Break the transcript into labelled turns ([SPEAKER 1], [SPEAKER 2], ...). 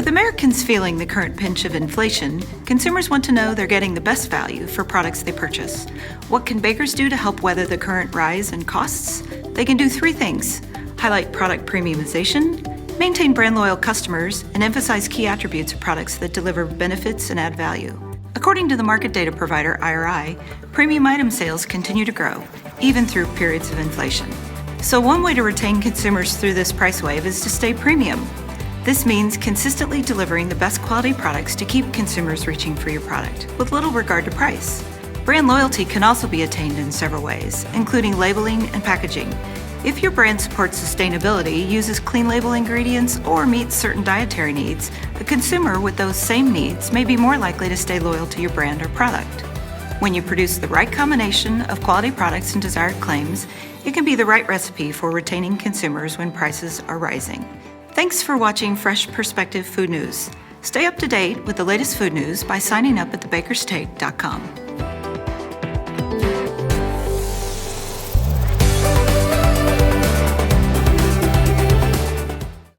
[SPEAKER 1] With Americans feeling the current pinch of inflation, consumers want to know they're getting the best value for products they purchase. What can bakers do to help weather the current rise in costs? They can do 3 things: highlight product premiumization, maintain brand loyal customers, and emphasize key attributes of products that deliver benefits and add value. According to the market data provider IRI, premium item sales continue to grow, even through periods of inflation. So one way to retain consumers through this price wave is to stay premium. This means consistently delivering the best quality products to keep consumers reaching for your product, with little regard to price. Brand loyalty can also be attained in several ways, including labeling and packaging. If your brand supports sustainability, uses clean label ingredients, or meets certain dietary needs, a consumer with those same needs may be more likely to stay loyal to your brand or product. When you produce the right combination of quality products and desired claims, it can be the right recipe for retaining consumers when prices are rising. Thanks for watching Fresh Perspective Food News. Stay up to date with the latest food news by signing up at thebakerstake.com.